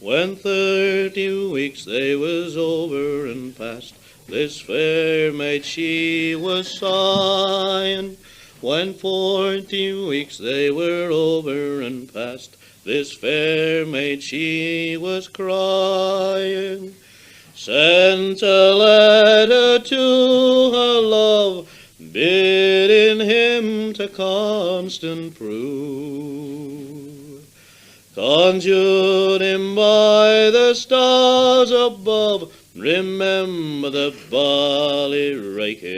When 30 weeks they was over and past, this fair maid she was sighing. When 40 weeks they were over and past, this fair maid she was crying. Sent a letter to her love, bidding him to constant prove. Conjured him by the stars above, remember the barley raking.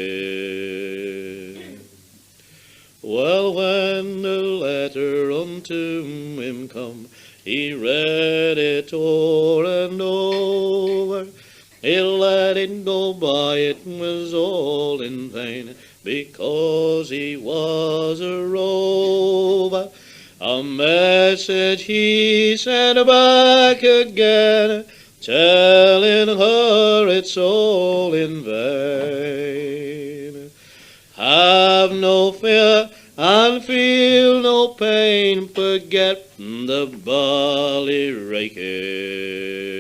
Well, when the letter unto him come, he read it o'er and over. He let it go by, it was all in vain, because he was a rover. A message he sent back again, telling her it's all in vain. Have no fear and feel no pain, forget the barley raking.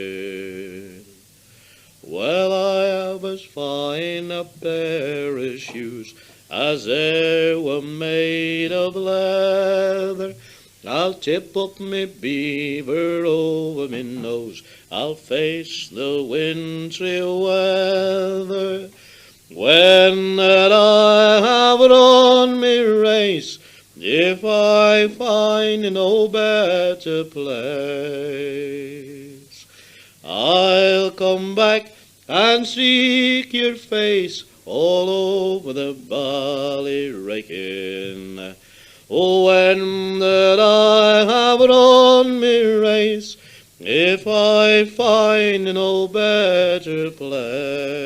Well, I have as fine a pair of shoes as e'er were made of leather, I'll tip up me beaver over me nose, I'll face the wintry weather. When that I have run me race, if I find no better place, I'll come back and seek your face all over the Ballyrakin. Oh, when that I have run me race, if I find no better place,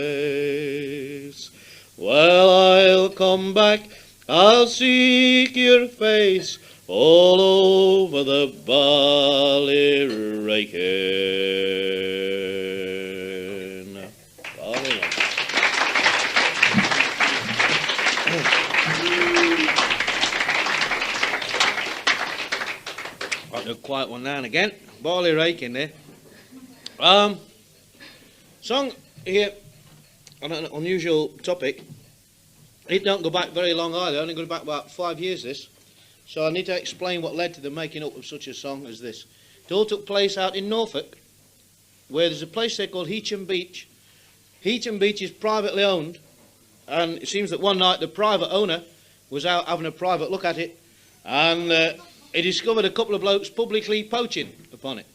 well, I'll come back, I'll seek your face all over the Ballyrakin. Got a quiet one now and again. Ballyrakin there. Song here on an unusual topic. It don't go back very long either, only go back about 5 years this. So I need to explain what led to the making up of such a song as this. It all took place out in Norfolk, where there's a place there called Heacham Beach. Heacham Beach is privately owned, and it seems that one night the private owner was out having a private look at it, and he discovered a couple of blokes publicly poaching upon it.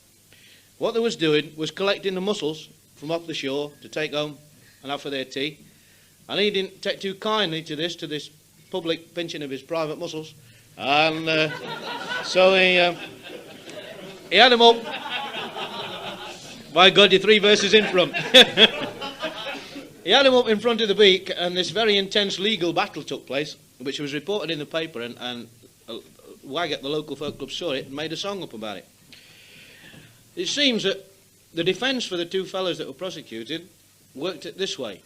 What they was doing was collecting the mussels from off the shore to take home and have for their tea. And he didn't take too kindly to this public pinching of his private mussels. And so he had them up. By God, you're 3 verses in front. He had them up in front of the beak, and this very intense legal battle took place, which was reported in the paper, and Waggett, the local folk club, saw it and made a song up about it. It seems that the defence for the 2 fellows that were prosecuted worked it this way.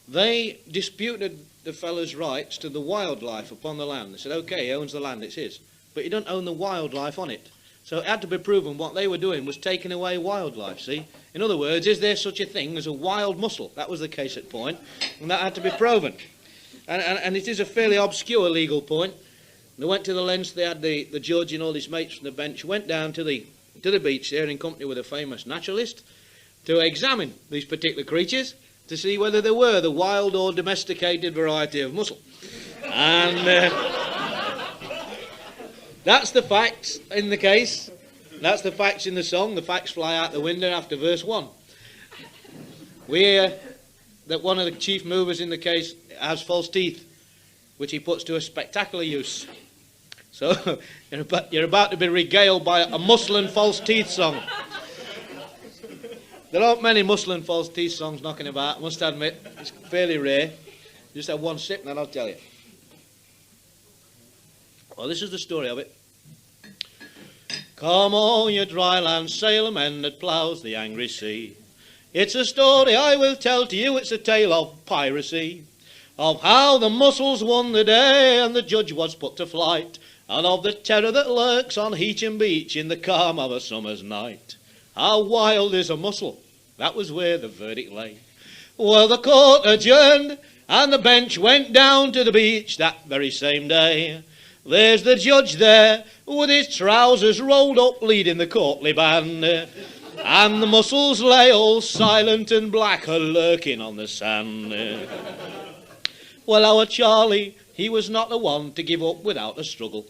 They disputed the fellow's rights to the wildlife upon the land. They said, OK, he owns the land, it's his, but he don't own the wildlife on it. So it had to be proven what they were doing was taking away wildlife, see? In other words, is there such a thing as a wild mussel? That was the case at point, and that had to be proven. And it is a fairly obscure legal point. They went to the lengths, they had the judge and all his mates from the bench, went down to the beach there in company with a famous naturalist to examine these particular creatures to see whether they were the wild or domesticated variety of mussel. And that's the facts in the case. That's the facts in the song. The facts fly out the window after verse 1. We hear that one of the chief movers in the case has false teeth, which he puts to a spectacular use. So you're about to be regaled by a mussel and false teeth song. There aren't many mussel and false teeth songs knocking about, I must admit. It's fairly rare. Just have one sip and then I'll tell you. Well, this is the story of it. Come all you dry land sailormen that ploughs the angry sea. It's a story I will tell to you, it's a tale of piracy, of how the mussels won the day and the judge was put to flight, and of the terror that lurks on Heacham Beach in the calm of a summer's night. How wild is a mussel? That was where the verdict lay. Well, the court adjourned and the bench went down to the beach that very same day. There's the judge there with his trousers rolled up leading the courtly band, and the mussels lay all silent and black a-lurking on the sand. Well, our Charlie, he was not the one to give up without a struggle.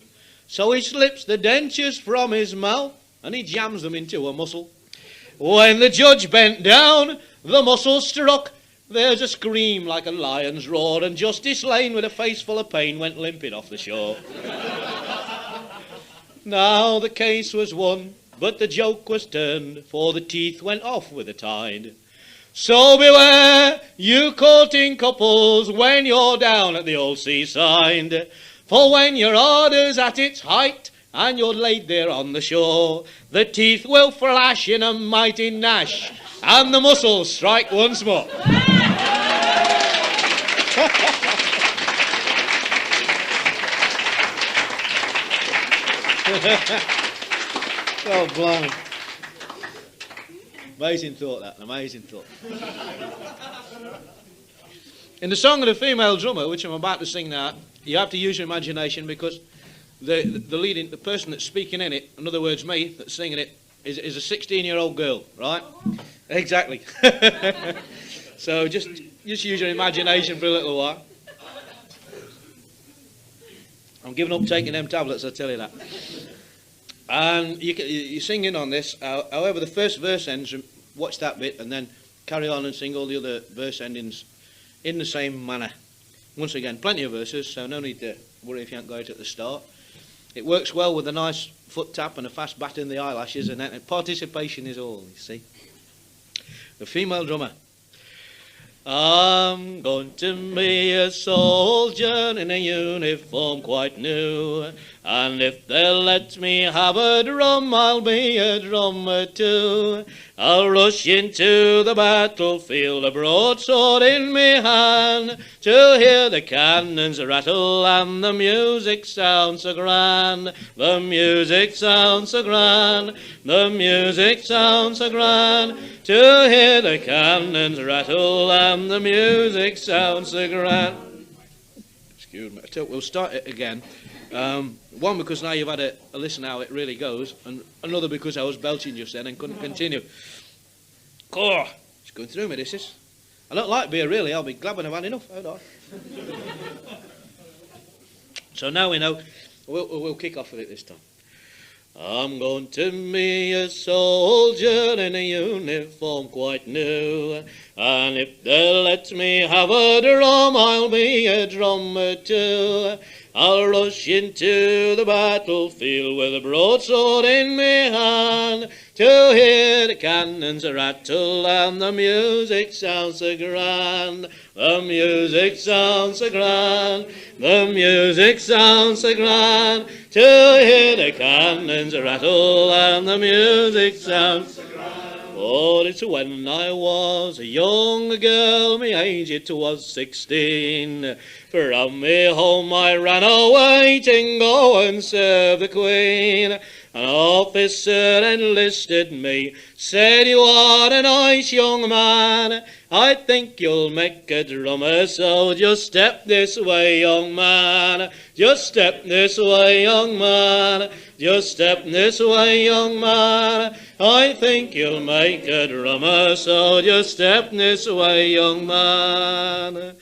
So he slips the dentures from his mouth and he jams them into a mussel. When the judge bent down, the mussel struck. There's a scream like a lion's roar, and Justice Lane, with a face full of pain, went limping off the shore. Now the case was won, but the joke was turned, for the teeth went off with the tide. So beware, you courting couples, when you're down at the old seaside. For when your ardour's at its height, and you're laid there on the shore, the teeth will flash in a mighty gnash, and the mussels strike once more. Oh, blimey. Amazing thought, that, an amazing thought. In the song of the female drummer, which I'm about to sing now, you have to use your imagination, because the person that's speaking in it, in other words me, that's singing it, is a 16-year-old girl, right? Exactly. So just use your imagination for a little while. I'm giving up taking them tablets, I tell you that. And you sing in on this. However, the first verse ends, watch that bit, and then carry on and sing all the other verse endings in the same manner. Once again, plenty of verses, so no need to worry if you haven't got it at the start. It works well with a nice foot tap and a fast bat in the eyelashes, and then participation is all, you see. The female drummer. I'm going to be a soldier in a uniform quite new, and if they'll let me have a drum, I'll be a drummer too. I'll rush into the battlefield, a broadsword in me hand, to hear the cannons rattle and the music sound so grand. The music sounds so grand, the music sounds so grand, to hear the cannons rattle and the music sounds so grand. Excuse me, we'll start it again. One, because now you've had a listen how it really goes, and another because I was belching just then and couldn't continue. Oh, it's going through me, this is. I don't like beer, really. I'll be glad when I've had enough. Hold on. So now we know. We'll kick off with it this time. I'm going to be a soldier in a uniform quite new, and if they'll let me have a drum, I'll be a drummer too. I'll rush into the battlefield with a broadsword in me hand, to hear the cannons rattle and the music sounds so grand. The music sounds so grand, the music sounds so grand, to hear the cannons rattle and the music sounds so grand. Oh, it's when I was a young girl, my age it was 16. From me home I ran away to go and serve the Queen. An officer enlisted me, said you are a nice young man, I think you'll make a drummer, so just step this way, young man. Just step this way, young man. Just step this way, young man. I think you'll make a drummer, so just step this way, young man.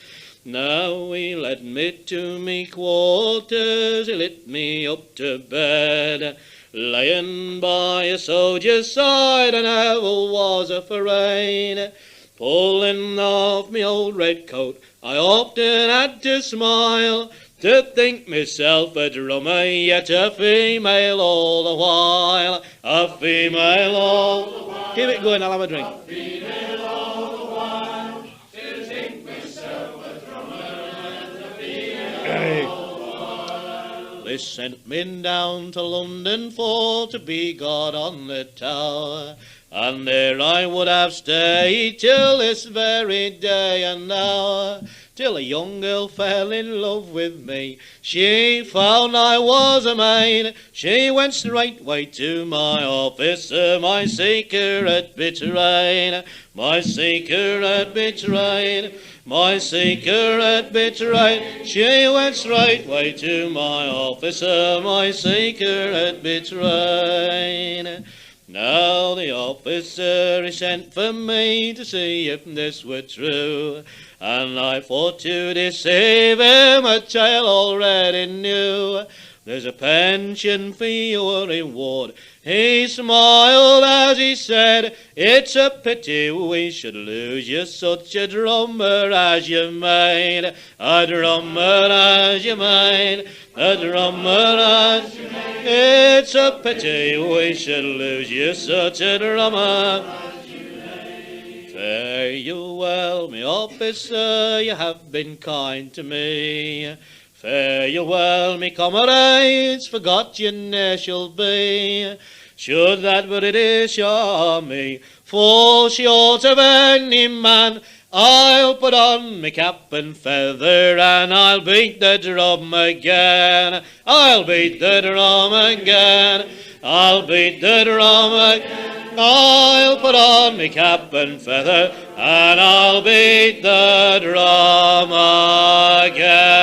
Now he led me to me quarters, he lit me up to bed, laying by a soldier's side, I never was afraid. Pulling off me old red coat, I often had to smile, to think myself a drummer, yet a female all the while. A female all the while. Keep it going, I'll have a drink. A female all the while, to think myself a drummer, and a female all the while. They sent me down to London for to be God on the Tower, and there I would have stayed till this very day and hour, till a young girl fell in love with me. She found I was a maid. She went straightway to my officer, my secret betrayed. My secret betrayed. My secret betrayed. She went straightway to my officer, my secret betrayed. Now the officer he sent for me to see if this were true, and I thought to deceive him a tale already knew. There's a pension for your reward. He smiled as he said, it's a pity we should lose you, such a drummer as you made. A drummer as you made. A drummer as you made. It's a pity we should lose you, such a drummer as you made. Fare you well, me officer, you have been kind to me. Fare you well, me comrades, forgot you ne'er shall be. Should that British army fall short of any man, I'll put on me cap and feather and I'll beat the drum again. I'll beat the drum again. I'll beat the drum again. I'll put on me cap and feather and I'll beat the drum again.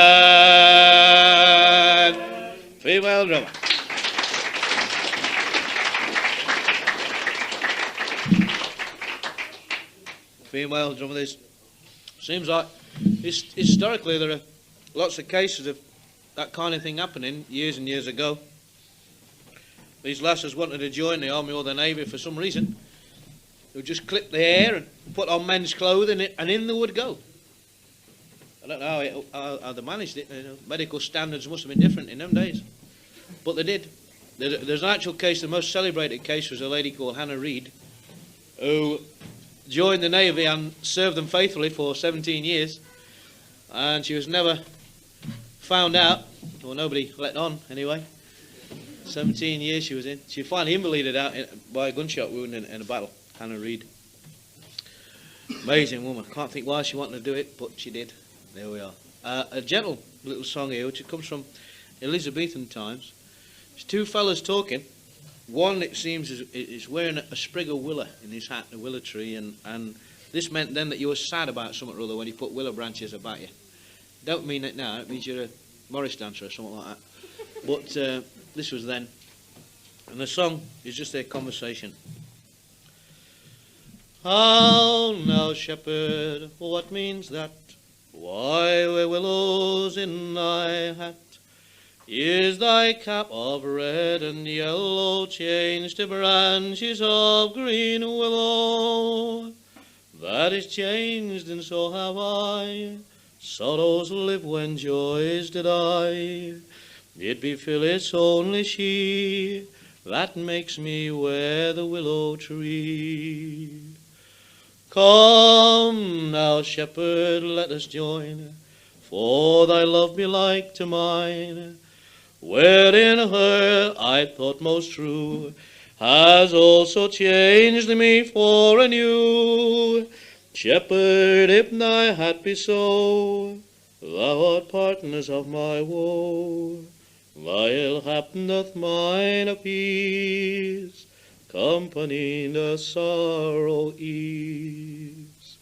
female drummer. Female drummer. This seems like historically there are lots of cases of that kind of thing happening years and years ago. These lasses wanted to join the army or the navy for some reason. They would just clip their hair and put on men's clothing, and in they would go. I don't know how they managed it. You know, medical standards must have been different in them days, but they did. There's an actual case. The most celebrated case was a lady called Hannah Reed, who joined the navy and served them faithfully for 17 years, and she was never found out, or nobody let on anyway. 17 years she was in. She finally invalided out by a gunshot wound in a battle. Hannah Reed. Amazing woman. Can't think why she wanted to do it, but she did. There we are. A gentle little song here, which comes from Elizabethan times. There's two fellas talking. One, it seems, is wearing a sprig of willow in his hat, a willow tree, and this meant then that you were sad about something or other when you put willow branches about you. Don't mean it now. It means you're a Morris dancer or something like that. But this was then. And the song is just their conversation. How now, shepherd, what means that? Why wear willows in thy hat? Is thy cap of red and yellow changed to branches of green willow? That is changed, and so have I. Sorrows live when joys did die. It be Phyllis only she that makes me wear the willow tree. Come now, shepherd, let us join, for thy love be like to mine. Wherein her I thought most true has also changed me for a new. Shepherd, if thy hat be so, thou art partners of my woe. Thy ill hap doth mine appease, company the sorrow ease.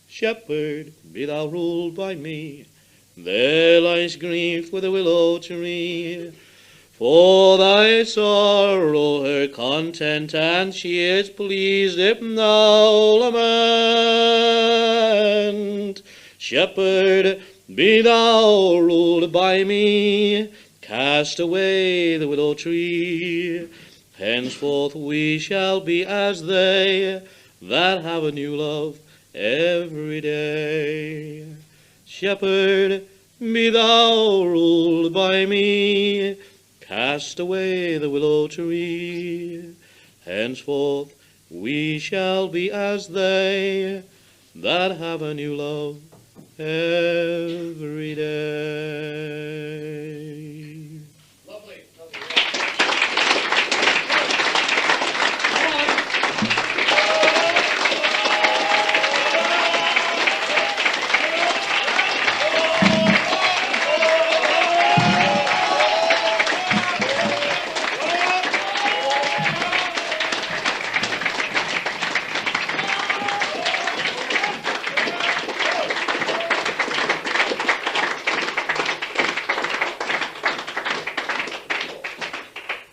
Shepherd, be thou ruled by me, there lies grief with the willow tree. For thy sorrow her content, and she is pleased if thou lament. Shepherd, be thou ruled by me, cast away the willow tree. Henceforth we shall be as they that have a new love every day. Shepherd, be thou ruled by me, cast away the willow tree. Henceforth we shall be as they that have a new love every day. Lovely.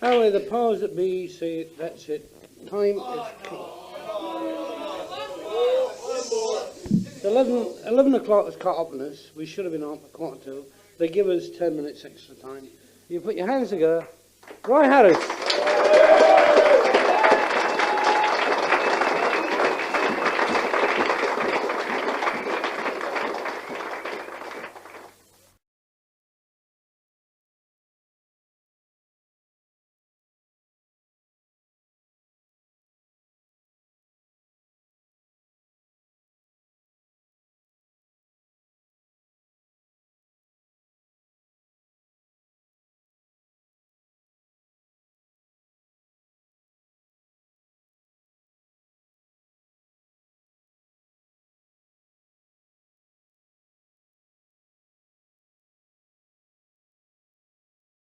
Anyway, the powers that be say that's it. Time is... It's 11 o'clock has caught up on us. We should have been on at 1:45. They give us 10 minutes extra time. You put your hands together. Roy Harris.